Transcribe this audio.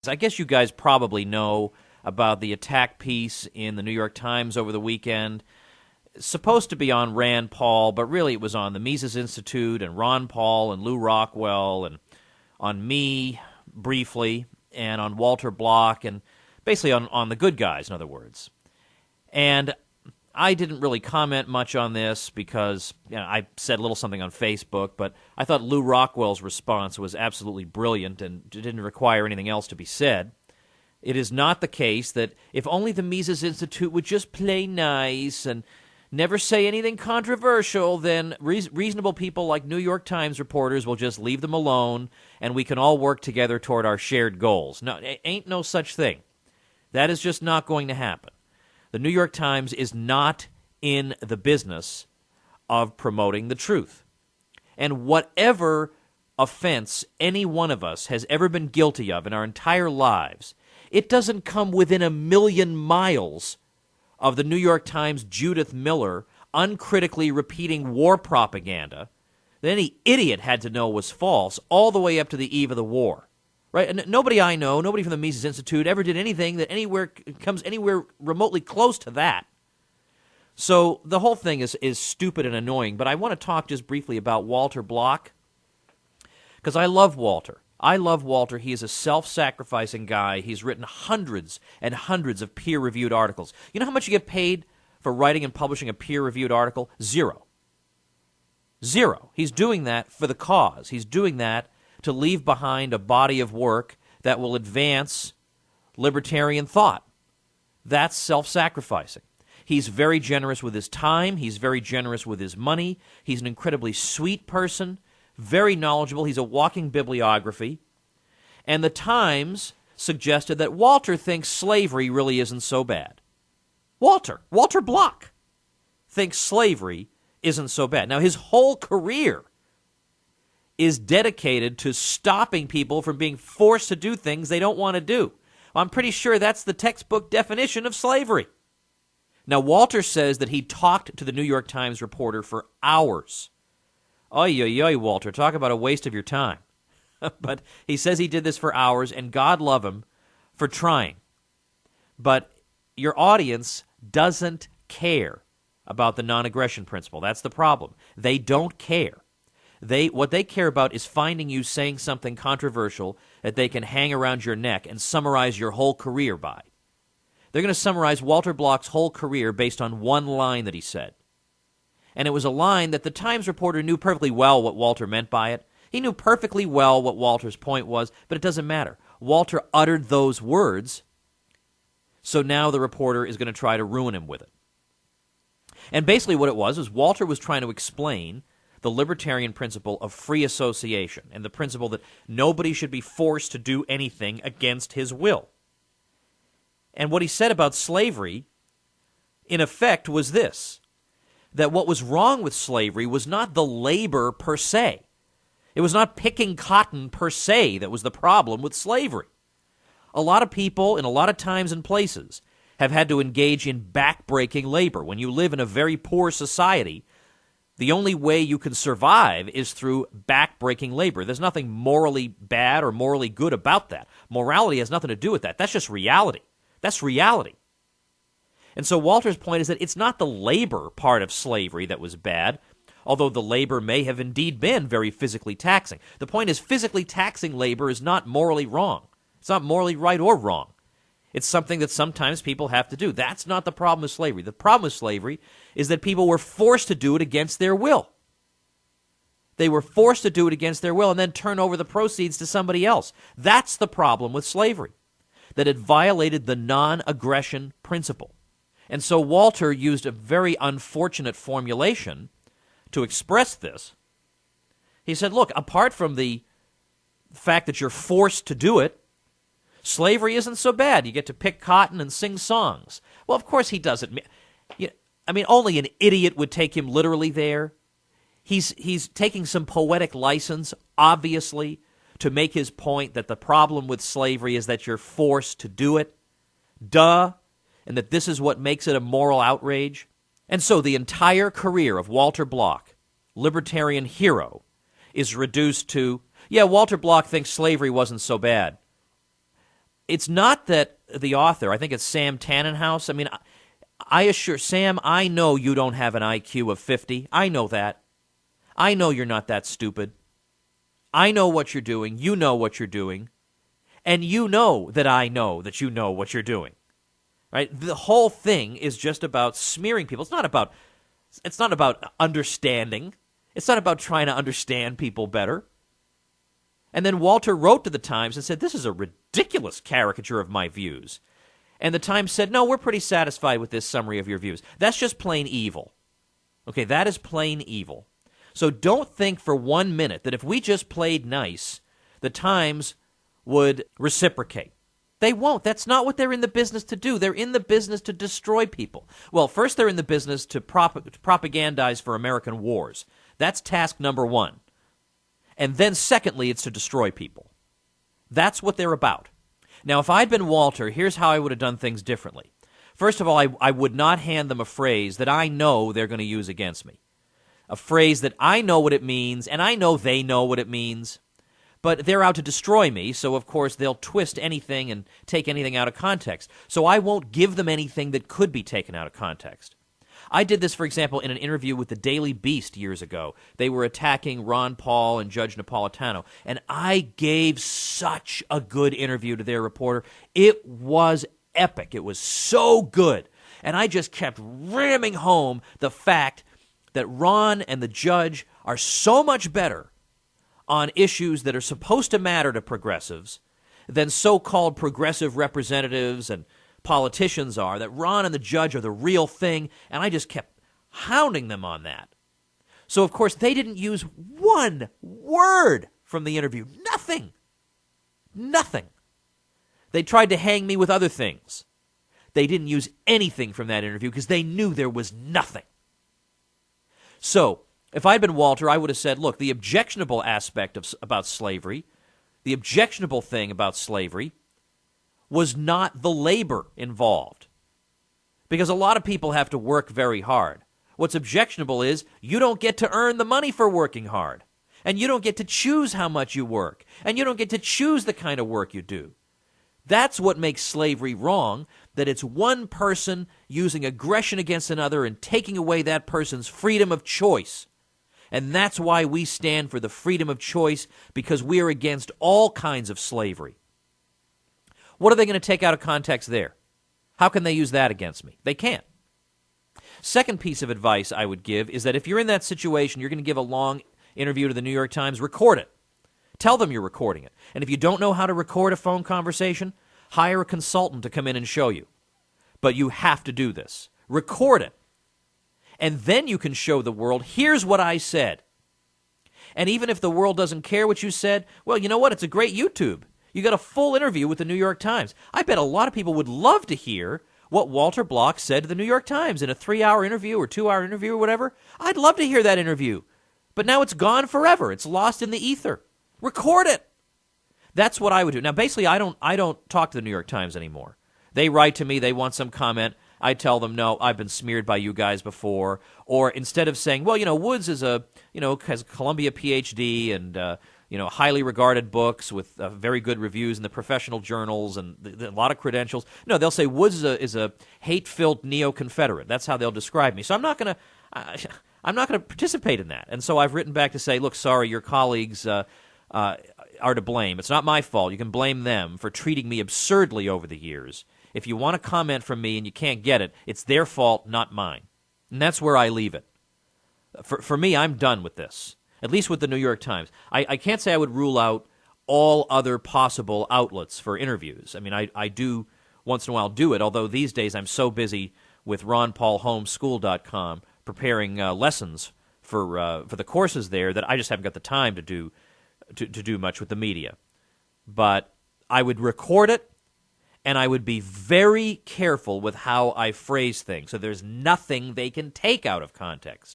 I guess you guys probably know about the attack piece in the New York Times over the weekend. It's supposed to be on Rand Paul, but really it was on the Mises Institute and Ron Paul and Lew Rockwell and on me briefly and on Walter Block and basically on the good guys, in other words. And I didn't really comment much on this because I said a little something on Facebook, but I thought Lew Rockwell's response was absolutely brilliant and didn't require anything else to be said. It is not the case that if only the Mises Institute would just play nice and never say anything controversial, then reasonable people like New York Times reporters will just leave them alone and we can all work together toward our shared goals. No, ain't no such thing. That is just not going to happen. The New York Times is not in the business of promoting the truth. And whatever offense any one of us has ever been guilty of in our entire lives, it doesn't come within a million miles of the New York Times' Judith Miller uncritically repeating war propaganda that any idiot had to know was false all the way up to the eve of the war. Right? And nobody I know, nobody from the Mises Institute ever did anything that comes anywhere remotely close to that. So the whole thing is stupid and annoying, but I want to talk just briefly about Walter Block because I love Walter. I love Walter. He is a self-sacrificing guy. He's written hundreds and hundreds of peer-reviewed articles. You know how much you get paid for writing and publishing a peer-reviewed article? Zero. He's doing that for the cause. He's doing that to leave behind a body of work that will advance libertarian thought. That's self-sacrificing. He's very generous with his time. He's very generous with his money. He's an incredibly sweet person, very knowledgeable. He's a walking bibliography. And the Times suggested that Walter thinks slavery really isn't so bad. Walter Block thinks slavery isn't so bad. Now, his whole career is dedicated to stopping people from being forced to do things they don't want to do. Well, I'm pretty sure that's the textbook definition of slavery. Now, Walter says that he talked to the New York Times reporter for hours. Oy, Walter, talk about a waste of your time. But he says he did this for hours, and God love him for trying. But your audience doesn't care about the non-aggression principle. That's the problem. They don't care. What they care about is finding you saying something controversial that they can hang around your neck and summarize your whole career by. They're going to summarize Walter Block's whole career based on one line that he said. And it was a line that the Times reporter knew perfectly well what Walter meant by it. He knew perfectly well what Walter's point was, but it doesn't matter. Walter uttered those words, so now the reporter is going to try to ruin him with it. And basically what it was Walter was trying to explain the libertarian principle of free association and the principle that nobody should be forced to do anything against his will. And what he said about slavery, in effect, was this, that what was wrong with slavery was not the labor per se. It was not picking cotton per se that was the problem with slavery. A lot of people in a lot of times and places have had to engage in backbreaking labor. When you live in a very poor society, the only way you can survive is through backbreaking labor. There's nothing morally bad or morally good about that. Morality has nothing to do with that. That's just reality. That's reality. And so Walter's point is that it's not the labor part of slavery that was bad, although the labor may have indeed been very physically taxing. The point is physically taxing labor is not morally wrong. It's not morally right or wrong. It's something that sometimes people have to do. That's not the problem with slavery. The problem with slavery is that people were forced to do it against their will. They were forced to do it against their will and then turn over the proceeds to somebody else. That's the problem with slavery, that it violated the non-aggression principle. And so Walter used a very unfortunate formulation to express this. He said, look, apart from the fact that you're forced to do it, slavery isn't so bad. You get to pick cotton and sing songs. Well, of course he doesn't. I mean, only an idiot would take him literally there. He's taking some poetic license, obviously, to make his point that the problem with slavery is that you're forced to do it. Duh. And that this is what makes it a moral outrage. And so the entire career of Walter Block, libertarian hero, is reduced to, yeah, Walter Block thinks slavery wasn't so bad. It's not that the author, I think it's Sam Tannenhouse. I mean, I assure Sam, I know you don't have an IQ of 50. I know that. I know you're not that stupid. I know what you're doing. You know what you're doing. And you know that you know what you're doing. Right? The whole thing is just about smearing people. It's not about understanding. It's not about trying to understand people better. And then Walter wrote to the Times and said, this is a ridiculous caricature of my views. And the Times said, no, we're pretty satisfied with this summary of your views. That's just plain evil. Okay, that is plain evil. So don't think for 1 minute that if we just played nice, the Times would reciprocate. They won't. That's not what they're in the business to do. They're in the business to destroy people. Well, first they're in the business to propagandize for American wars. That's task number one. And then secondly, it's to destroy people. That's what they're about. Now, if I'd been Walter, here's how I would have done things differently. First of all, I would not hand them a phrase that I know they're going to use against me. A phrase that I know what it means, and I know they know what it means. But they're out to destroy me, so of course they'll twist anything and take anything out of context. So I won't give them anything that could be taken out of context. I did this, for example, in an interview with the Daily Beast years ago. They were attacking Ron Paul and Judge Napolitano, and I gave such a good interview to their reporter. It was epic. It was so good. And I just kept ramming home the fact that Ron and the judge are so much better on issues that are supposed to matter to progressives than so-called progressive representatives and politicians are, that Ron and the judge are the real thing, and I just kept hounding them on that. So, of course, they didn't use one word from the interview. Nothing. Nothing. They tried to hang me with other things. They didn't use anything from that interview because they knew there was nothing. So, if I'd been Walter, I would have said, look, the objectionable aspect about slavery, the objectionable thing about slavery was not the labor involved. Because a lot of people have to work very hard. What's objectionable is you don't get to earn the money for working hard. And you don't get to choose how much you work. And you don't get to choose the kind of work you do. That's what makes slavery wrong, that it's one person using aggression against another and taking away that person's freedom of choice. And that's why we stand for the freedom of choice, because we are against all kinds of slavery. What are they going to take out of context there? How can they use that against me? They can't. Second piece of advice I would give is that if you're in that situation, you're going to give a long interview to the New York Times, record it. Tell them you're recording it. And if you don't know how to record a phone conversation, hire a consultant to come in and show you. But you have to do this. Record it. And then you can show the world, here's what I said. And even if the world doesn't care what you said, well, you know what? It's a great YouTube. You got a full interview with the New York Times. I bet a lot of people would love to hear what Walter Block said to the New York Times in a 3-hour interview or 2-hour interview or whatever. I'd love to hear that interview. But now it's gone forever. It's lost in the ether. Record it. That's what I would do. Now, basically, I don't talk to the New York Times anymore. They write to me. They want some comment. I tell them, no, I've been smeared by you guys before. Or instead of saying, well, Woods is has a Columbia PhD and, highly regarded books with very good reviews in the professional journals and a lot of credentials. No, they'll say Woods is a hate-filled neo-Confederate. That's how they'll describe me. So I'm not going to participate in that. And so I've written back to say, look, sorry, your colleagues are to blame. It's not my fault. You can blame them for treating me absurdly over the years. If you want a comment from me and you can't get it, it's their fault, not mine. And that's where I leave it. For me, I'm done with this, at least with the New York Times. I can't say I would rule out all other possible outlets for interviews. I mean, I do once in a while do it, although these days I'm so busy with RonPaulHomeschool.com preparing lessons for the courses there that I just haven't got the time to do much with the media. But I would record it, and I would be very careful with how I phrase things, so there's nothing they can take out of context.